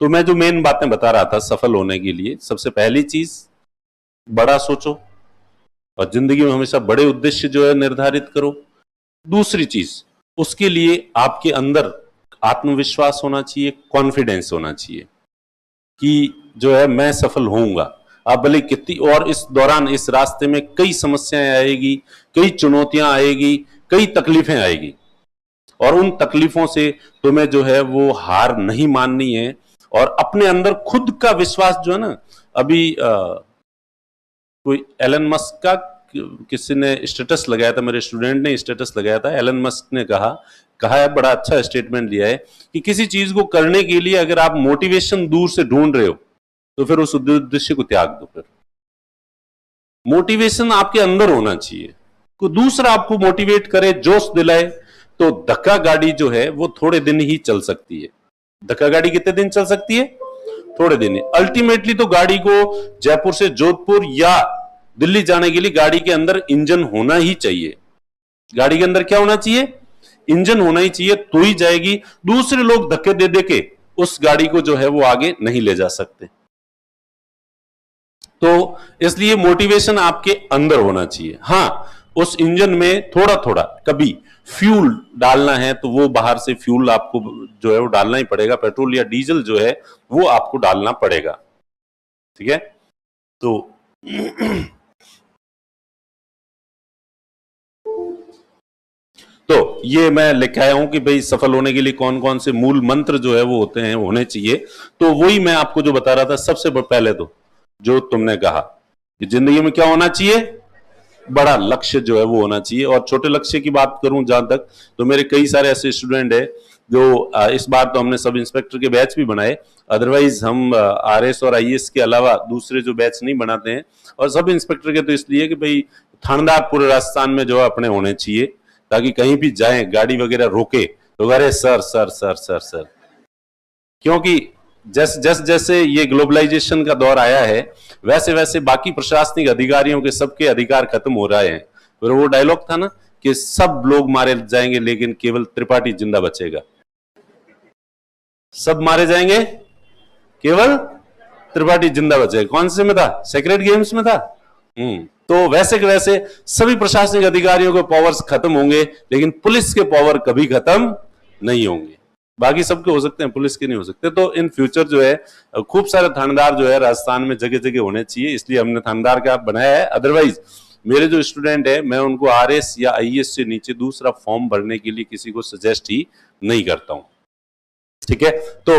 तो मैं जो मेन बातें बता रहा था सफल होने के लिए, सबसे पहली चीज बड़ा सोचो और जिंदगी में हमेशा बड़े उद्देश्य जो है निर्धारित करो। दूसरी चीज, उसके लिए आपके अंदर आत्मविश्वास होना चाहिए, कॉन्फिडेंस होना चाहिए कि जो है मैं सफल होऊंगा। आप भले कितनी, और इस दौरान इस रास्ते में कई समस्याएं आएगी, कई चुनौतियां आएगी, कई तकलीफें आएगी, और उन तकलीफों से तुम्हें जो है वो हार नहीं माननी है और अपने अंदर खुद का विश्वास जो है ना, अभी कोई एलन मस्क का किसी ने स्टेटस लगाया था, मेरे स्टूडेंट ने स्टेटस लगाया था, एलन मस्क ने कहा है, बड़ा अच्छा स्टेटमेंट दिया है कि किसी चीज को करने के लिए अगर आप मोटिवेशन दूर से ढूंढ रहे हो तो फिर उस उद्देश्य को त्याग दो। फिर मोटिवेशन आपके अंदर होना चाहिए, कोई दूसरा आपको मोटिवेट करे, जोश दिलाए, तो धक्का गाड़ी जो है वो थोड़े दिन ही चल सकती है। धक्का गाड़ी कितने दिन चल सकती है? थोड़े दिन ही। अल्टीमेटली तो गाड़ी को जयपुर से जोधपुर या दिल्ली जाने के लिए गाड़ी के अंदर इंजन होना ही चाहिए। गाड़ी के अंदर क्या होना चाहिए? इंजन होना ही चाहिए, तो ही जाएगी। दूसरे लोग धक्के दे दे के उस गाड़ी को जो है वो आगे नहीं ले जा सकते। तो इसलिए मोटिवेशन आपके अंदर होना चाहिए। हां, उस इंजन में थोड़ा थोड़ा कभी फ्यूल डालना है तो वो बाहर से फ्यूल आपको जो है वो डालना ही पड़ेगा, पेट्रोल या डीजल जो है वो आपको डालना पड़ेगा। ठीक है? तो ये मैं लेके आया हूं कि भाई सफल होने के लिए कौन कौन से मूल मंत्र जो है वो होते हैं, होने चाहिए। तो वही मैं आपको जो बता रहा था, सबसे पहले तो जो तुमने कहा कि जिंदगी में क्या होना चाहिए, बड़ा लक्ष्य जो है वो होना चाहिए। और छोटे लक्ष्य की बात करूं जहां तक, तो मेरे कई सारे ऐसे स्टूडेंट है जो इस बार तो हमने सब इंस्पेक्टर के बैच भी बनाए, अदरवाइज हम आरएस और आईएएस के अलावा दूसरे जो बैच नहीं बनाते हैं। और सब इंस्पेक्टर के तो इसलिए कि भाई थानेदार पूरे राजस्थान में जो है अपने होने चाहिए, ताकि कहीं भी जाए गाड़ी वगैरह रोके तो अरे sir sir sir sir sir. क्योंकि जैसे ये ग्लोबलाइजेशन का दौर आया है, वैसे वैसे बाकी प्रशासनिक अधिकारियों के सबके अधिकार खत्म हो रहे हैं। फिर वो डायलॉग था ना कि सब लोग मारे जाएंगे लेकिन केवल त्रिपाठी जिंदा बचेगा। सब मारे जाएंगे, केवल त्रिपाठी जिंदा बचेगा। कौन से में था? सेक्रेट गेम्स में था। तो वैसे के वैसे सभी प्रशासनिक अधिकारियों के पावर्स खत्म होंगे, लेकिन पुलिस के पावर कभी खत्म नहीं होंगे। बाकी सबके हो सकते हैं, पुलिस के नहीं हो सकते। तो इन फ्यूचर जो है खूब सारे थानेदार जो है राजस्थान में जगह जगह होने चाहिए, इसलिए हमने थानेदार का बनाया है। अदरवाइज मेरे जो स्टूडेंट है, मैं उनको आरएस या आईएएस से नीचे दूसरा फॉर्म भरने के लिए किसी को सजेस्ट ही नहीं करता हूं। ठीक है? तो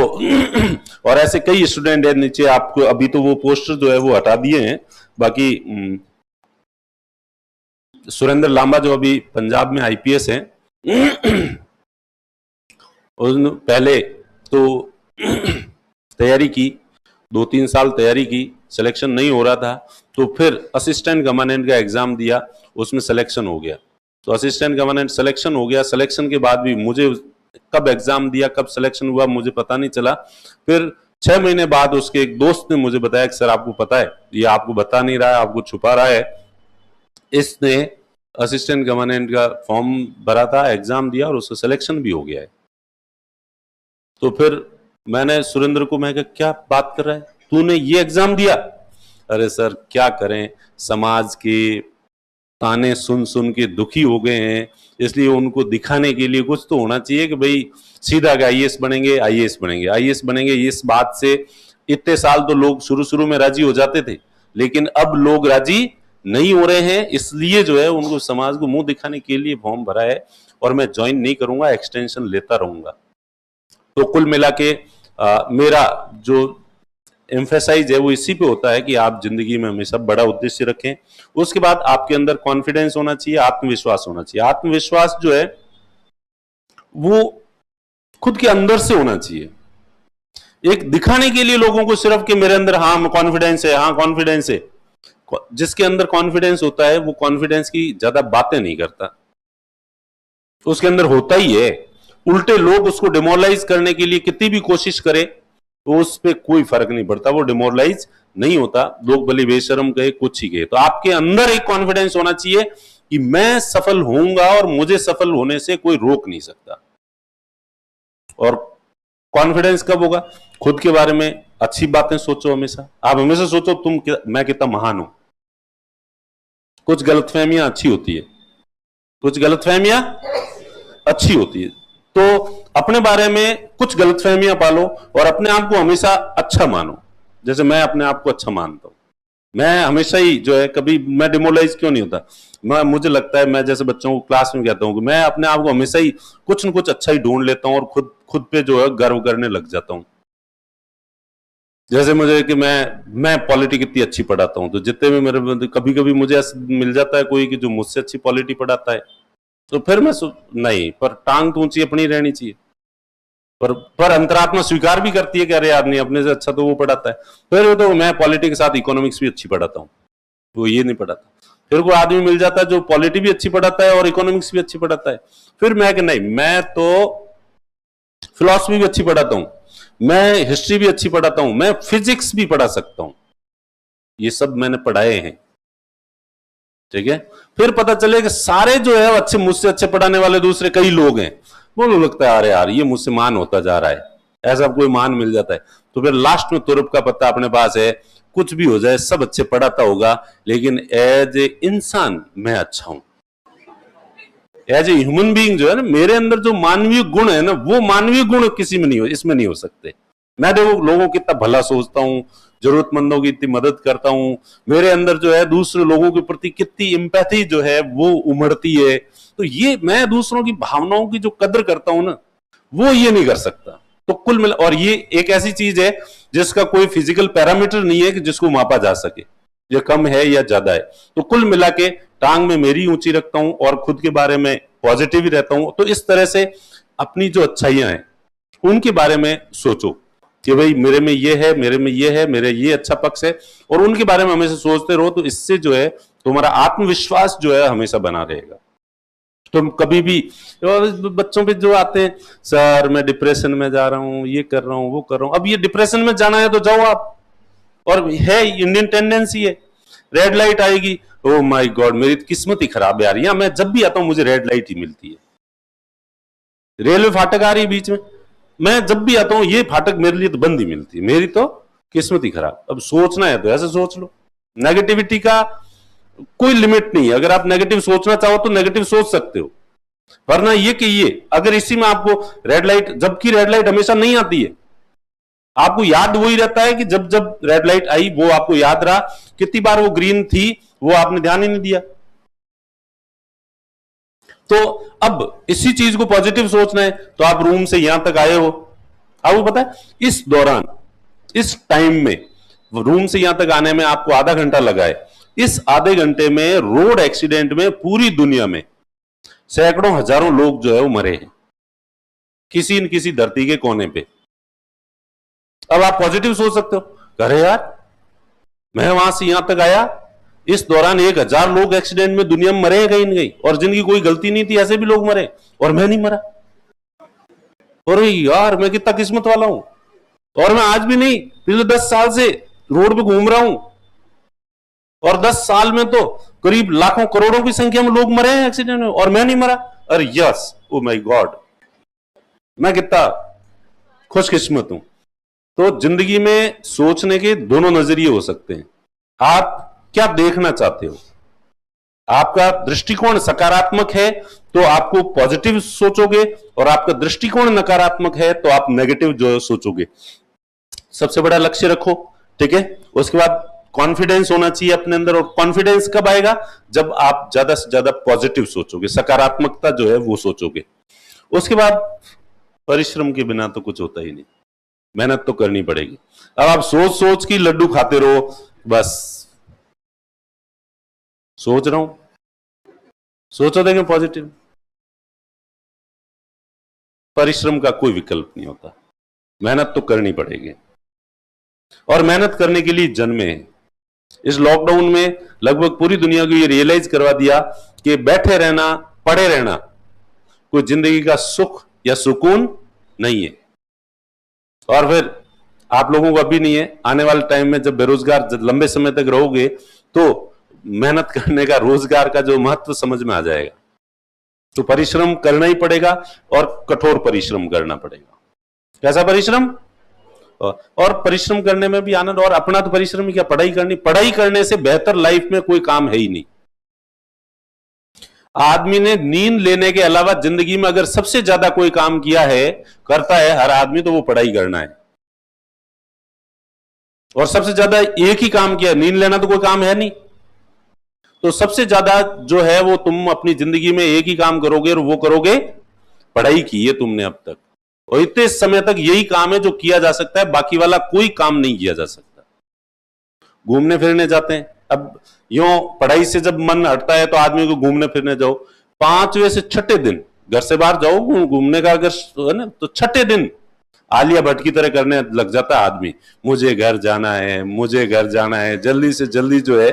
और ऐसे कई स्टूडेंट है नीचे, आपको अभी तो वो पोस्टर जो है वो हटा दिए हैं। बाकी सुरेंद्र लांबा जो अभी पंजाब में आईपीएस है, पहले तो तैयारी की, 2-3 साल तैयारी की, सिलेक्शन नहीं हो रहा था, तो फिर असिस्टेंट कमांडेंट का एग्जाम दिया, उसमें सिलेक्शन हो गया। तो असिस्टेंट कमांडेंट सिलेक्शन हो गया, सिलेक्शन के बाद भी मुझे कब एग्जाम दिया, कब सिलेक्शन हुआ मुझे पता नहीं चला। फिर 6 महीने बाद उसके एक दोस्त ने मुझे बताया कि सर आपको पता है, ये आपको बता नहीं रहा है, आपको छुपा रहा है। इसने असिस्टेंट कमांडेंट का फॉर्म भरा था, एग्जाम दिया और उसका सिलेक्शन भी हो गया है। तो फिर मैंने सुरेंद्र को, मैं कहा क्या बात कर रहा है, तूने ये एग्जाम दिया? अरे सर क्या करें, समाज के ताने सुन सुन के दुखी हो गए हैं, इसलिए उनको दिखाने के लिए कुछ तो होना चाहिए कि भाई सीधा आईएएस बनेंगे, आईएएस बनेंगे, आईएएस बनेंगे। इस बात से इतने साल तो लोग शुरू शुरू में राजी हो जाते थे, लेकिन अब लोग राजी नहीं हो रहे हैं, इसलिए जो है उनको समाज को मुंह दिखाने के लिए फॉर्म भरा है। और मैं ज्वाइन नहीं करूंगा, एक्सटेंशन लेता रहूंगा। तो कुल मिला के मेरा जो एम्फेसाइज है वो इसी पे होता है कि आप जिंदगी में हमेशा बड़ा उद्देश्य रखें। उसके बाद आपके अंदर कॉन्फिडेंस होना चाहिए, आत्मविश्वास होना चाहिए। आत्मविश्वास जो है वो खुद के अंदर से होना चाहिए, एक दिखाने के लिए लोगों को सिर्फ कि मेरे अंदर हाँ कॉन्फिडेंस है, हाँ कॉन्फिडेंस है। जिसके अंदर कॉन्फिडेंस होता है वो कॉन्फिडेंस की ज्यादा बातें नहीं करता, उसके अंदर होता ही है। उल्टे लोग उसको डिमोरलाइज करने के लिए कितनी भी कोशिश करे तो उस पर कोई फर्क नहीं पड़ता, वो डिमोरलाइज नहीं होता। लोग भले बेशरम कहे, कुछ ही कहे, तो आपके अंदर एक कॉन्फिडेंस होना चाहिए कि मैं सफल होऊंगा और मुझे सफल होने से कोई रोक नहीं सकता। और कॉन्फिडेंस कब होगा? खुद के बारे में अच्छी बातें सोचो हमेशा। आप हमेशा सोचो मैं कितना महान हूं। कुछ गलतफहमियां अच्छी होती है, कुछ गलतफहमियां अच्छी होती है। तो अपने बारे में कुछ गलतफहमियां पालो और अपने आप को हमेशा अच्छा मानो। जैसे मैं अपने आप को अच्छा मानता हूं, मैं हमेशा ही जो है, कभी मैं डिमोरलाइज क्यों नहीं होता। मुझे लगता है, मैं जैसे बच्चों को क्लास में कहता हूं कि मैं अपने आप को हमेशा ही कुछ न कुछ अच्छा ही ढूंढ लेता हूं और खुद पे जो है गर्व करने लग जाता हूं। जैसे मुझे कि मैं पॉलिटी कितनी अच्छी पढ़ाता हूं, तो जितने भी मेरे, कभी कभी मुझे ऐसा मिल जाता है कोई कि जो मुझसे अच्छी पॉलिटी पढ़ाता है, तो फिर नहीं, पर टांग तो ऊंची अपनी रहनी चाहिए। पर अंतरात्मा स्वीकार भी करती है कि अरे यार नहीं, अपने से अच्छा तो वो पढ़ाता है। फिर वो तो मैं पॉलिटी के साथ इकोनॉमिक्स भी अच्छी पढ़ाता हूँ, वो ये नहीं पढ़ाता। फिर कोई आदमी मिल जाता है जो पॉलिटी भी अच्छी पढ़ाता है और इकोनॉमिक्स भी अच्छी पढ़ाता है, फिर मैं कि नहीं, मैं तो फिलॉसफी भी अच्छी पढ़ाता हूँ, मैं हिस्ट्री भी अच्छी पढ़ाता हूँ, मैं फिजिक्स भी पढ़ा सकता हूँ, ये सब मैंने पढ़ाए हैं। ठीक है, फिर पता चले कि सारे जो है अच्छे, मुझसे अच्छे पढ़ाने वाले दूसरे कई लोग हैं, वो लगता है अरे यार ये मुझसे मान होता जा रहा है, ऐसा कोई मान मिल जाता है। तो फिर लास्ट में तुरुप का पत्ता अपने पास है, कुछ भी हो जाए सब अच्छे पढ़ाता होगा, लेकिन एज ए इंसान मैं अच्छा हूं। एज ए ह्यूमन बीइंग जो है ना, मेरे अंदर जो मानवीय गुण है ना, वो मानवीय गुण किसी में नहीं हो, इसमें नहीं हो सकते। मैं देखो लोगों की इतना भला सोचता हूँ, जरूरतमंदों की इतनी मदद करता हूँ, मेरे अंदर जो है दूसरे लोगों के प्रति कितनी एम्पैथी जो है वो उमड़ती है। तो ये मैं दूसरों की भावनाओं की जो कदर करता हूं ना, वो ये नहीं कर सकता। तो कुल मिला, और ये एक ऐसी चीज है जिसका कोई फिजिकल पैरामीटर नहीं है कि जिसको मापा जा सके, ये कम है या ज्यादा है। तो कुल मिला के टांग में मेरी ऊंची रखता हूं और खुद के बारे में पॉजिटिव ही रहता हूं। तो इस तरह से अपनी जो अच्छाइयां हैं उनके बारे में सोचो कि भाई मेरे में ये है, मेरे में ये है, मेरे ये अच्छा पक्ष है, और उनके बारे में हमेशा सोचते रहो। तो इससे जो है तुम्हारा आत्मविश्वास जो है हमेशा बना रहेगा। तुम कभी भी, बच्चों पे जो आते हैं, सर मैं डिप्रेशन में जा रहा हूं, ये कर रहा हूं, वो कर रहा हूं। अब ये डिप्रेशन में जाना है तो जाओ आप, और है इंडियन टेंडेंसी है, रेड लाइट आएगी, ओ माय गॉड मेरी किस्मत ही खराब है यार, यहाँ मैं जब भी आता हूं मुझे रेड लाइट ही मिलती है। रेलवे फाटक आ रही है बीच में, मैं जब भी आता हूं ये फाटक मेरे लिए तो बंद ही मिलती है, मेरी तो किस्मत ही खराब। अब सोचना है तो ऐसे सोच लो, नेगेटिविटी का कोई लिमिट नहीं है। अगर आप नेगेटिव सोचना चाहो तो नेगेटिव सोच सकते हो, वरना ये कि ये अगर इसी में आपको रेड लाइट, जबकि रेड लाइट हमेशा नहीं आती है, आपको याद वही रहता है कि जब जब रेड लाइट आई वो आपको याद रहा, कितनी बार वो ग्रीन थी वो आपने ध्यान ही नहीं दिया। तो अब इसी चीज को पॉजिटिव सोचना है, तो आप रूम से यहां तक आए हो, आपको पता है इस दौरान, इस टाइम में, रूम से यहां तक आने में आपको आधा घंटा लगा है। इस आधे घंटे में रोड एक्सीडेंट में पूरी दुनिया में सैकड़ों हजारों लोग जो है वो मरे हैं, किसी न किसी धरती के कोने पे। अब आप पॉजिटिव सोच सकते हो, अरे यार मैं वहां से यहां तक आया, इस दौरान 1000 लोग एक्सीडेंट में दुनिया में मरे हैं कहीं न कहीं, और जिनकी कोई गलती नहीं थी ऐसे भी लोग मरे, और मैं नहीं मरा। अरे यार मैं कितना किस्मत वाला हूं, और मैं आज भी नहीं, पिछले 10 साल से रोड पे घूम रहा हूं, और 10 साल में तो करीब लाखों करोड़ों की संख्या में लोग मरे हैं एक्सीडेंट में, और मैं नहीं मरा। अरे यस, ओ माय गॉड, मैं कितना खुशकिस्मत हूं। तो जिंदगी में सोचने के दोनों नजरिए हो सकते हैं। आप क्या देखना चाहते हो, आपका दृष्टिकोण सकारात्मक है तो आपको पॉजिटिव सोचोगे, और आपका दृष्टिकोण नकारात्मक है तो आप नेगेटिव जो सोचोगे। सबसे बड़ा लक्ष्य रखो, ठीक है। उसके बाद कॉन्फिडेंस होना चाहिए अपने अंदर, और कॉन्फिडेंस कब आएगा, जब आप ज्यादा से ज्यादा पॉजिटिव सोचोगे, सकारात्मकता जो है वो सोचोगे। उसके बाद परिश्रम के बिना तो कुछ होता ही नहीं, मेहनत तो करनी पड़ेगी। अब आप सोच सोच के लड्डू खाते रहो, बस सोच रहा हूं, सोचो देखें पॉजिटिव। परिश्रम का कोई विकल्प नहीं होता, मेहनत तो करनी पड़ेगी, और मेहनत करने के लिए जन्मे हैं। इस लॉकडाउन में लगभग पूरी दुनिया को ये रियलाइज करवा दिया कि बैठे रहना, पड़े रहना कोई जिंदगी का सुख या सुकून नहीं है। और फिर आप लोगों को अभी नहीं है, आने वाले टाइम में जब बेरोजगार लंबे समय तक रहोगे तो मेहनत करने का, रोजगार का जो महत्व समझ में आ जाएगा। तो परिश्रम करना ही पड़ेगा, और कठोर परिश्रम करना पड़ेगा। कैसा परिश्रम? और परिश्रम करने में भी आनंद। और अपना तो परिश्रम ही क्या, पढ़ाई करनी। पढ़ाई करने से बेहतर लाइफ में कोई काम है ही नहीं। आदमी ने नींद लेने के अलावा जिंदगी में अगर सबसे ज्यादा कोई काम किया है, करता है हर आदमी, तो वो पढ़ाई करना है। और सबसे ज्यादा एक ही काम किया, नींद लेना तो कोई काम है नहीं। तो सबसे ज्यादा जो है वो तुम अपनी जिंदगी में एक ही काम करोगे, और वो करोगे, पढ़ाई की है तुमने अब तक। और इतने समय तक यही काम है जो किया जा सकता है, बाकी वाला कोई काम नहीं किया जा सकता। घूमने फिरने जाते हैं, अब यूं पढ़ाई से जब मन हटता है तो आदमी को घूमने फिरने जाओ, 5वें से 6ठे दिन घर से बाहर जाओ घूमने का, अगर है ना, तो 6ठे दिन आलिया भट्ट की तरह करने लग जाता है आदमी। मुझे घर जाना है, मुझे घर जाना है, जल्दी से जल्दी जो है।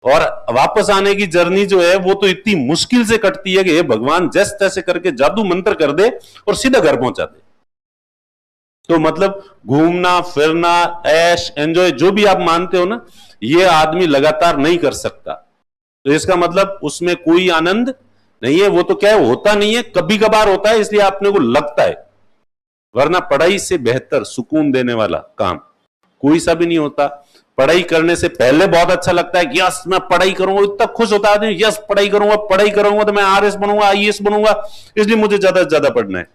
और वापस आने की जर्नी जो है वो तो इतनी मुश्किल से कटती है कि हे भगवान जैसे तैसे करके जादू मंत्र कर दे और सीधा घर पहुंचा दे। तो मतलब घूमना फिरना, ऐश एंजॉय जो भी आप मानते हो ना, ये आदमी लगातार नहीं कर सकता। तो इसका मतलब उसमें कोई आनंद नहीं है। वो तो क्या है, होता नहीं है, कभी कभार होता है, इसलिए आपने को लगता है। वरना पढ़ाई से बेहतर सुकून देने वाला काम कोई सा भी नहीं होता। पढ़ाई करने से पहले बहुत अच्छा लगता है कि यस मैं पढ़ाई करूंगा, इतना खुश होता है यस पढ़ाई करूंगा तो मैं आरएस बनूंगा, आईएएस बनूंगा, इसलिए मुझे ज्यादा से ज्यादा पढ़ना है।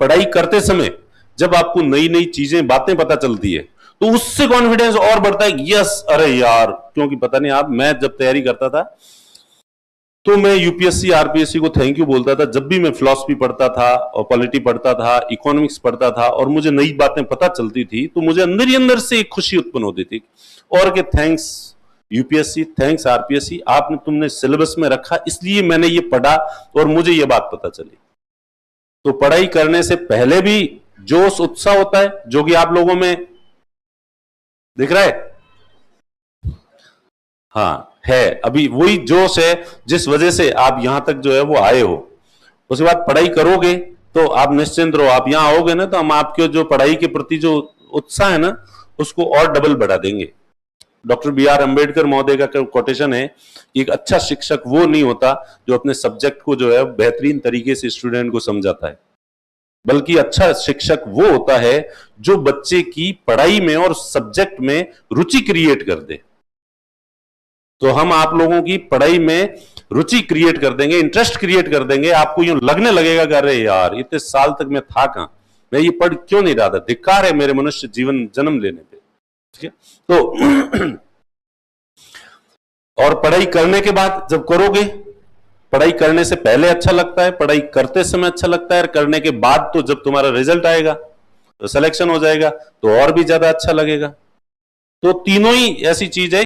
पढ़ाई करते समय जब आपको नई नई चीजें बातें पता चलती है तो उससे कॉन्फिडेंस और बढ़ता है। यस अरे यार, क्योंकि पता नहीं आप, मैं जब तैयारी करता था तो मैं यूपीएससी आरपीएससी को थैंक यू बोलता था जब भी मैं फिलॉसफी पढ़ता था और पॉलिटी पढ़ता था, इकोनॉमिक्स पढ़ता था और मुझे नई बातें पता चलती थी, तो मुझे अंदर ही अंदर से एक खुशी उत्पन्न होती थी और कि थैंक्स यूपीएससी, थैंक्स आरपीएससी, आपने तुमने सिलेबस में रखा इसलिए मैंने ये पढ़ा और मुझे ये बात पता चली। तो पढ़ाई करने से पहले भी जोश उत्साह होता है, जो कि आप लोगों में दिख रहा है। हाँ है, अभी वही जोश है जिस वजह से आप यहां तक जो है वो आए हो। उसके बाद पढ़ाई करोगे तो आप निश्चिंत रहो, आप यहां आओगे ना तो हम आपके जो पढ़ाई के प्रति जो उत्साह है ना उसको और डबल बढ़ा देंगे। Doctor B R. अम्बेडकर महोदय का कोटेशन है, एक अच्छा शिक्षक वो नहीं होता जो अपने सब्जेक्ट को जो है बेहतरीन तरीके से स्टूडेंट को समझाता है, बल्कि अच्छा शिक्षक वो होता है जो बच्चे की पढ़ाई में और सब्जेक्ट में रुचि क्रिएट कर दे। तो हम आप लोगों की पढ़ाई में रुचि क्रिएट कर देंगे, इंटरेस्ट क्रिएट कर देंगे। आपको यूं लगने लगेगा कि अरे यार इतने साल तक मैं था कहां, मैं ये पढ़ क्यों नहीं रहा था, धिक्कार है मेरे मनुष्य जीवन जन्म लेने पे। ठीक है, तो और पढ़ाई करने के बाद जब करोगे, पढ़ाई करने से पहले अच्छा लगता है, पढ़ाई करते समय अच्छा लगता है, करने के बाद तो जब तुम्हारा रिजल्ट आएगा तो सिलेक्शन हो जाएगा तो और भी ज्यादा अच्छा लगेगा। तो तीनों ही ऐसी चीज है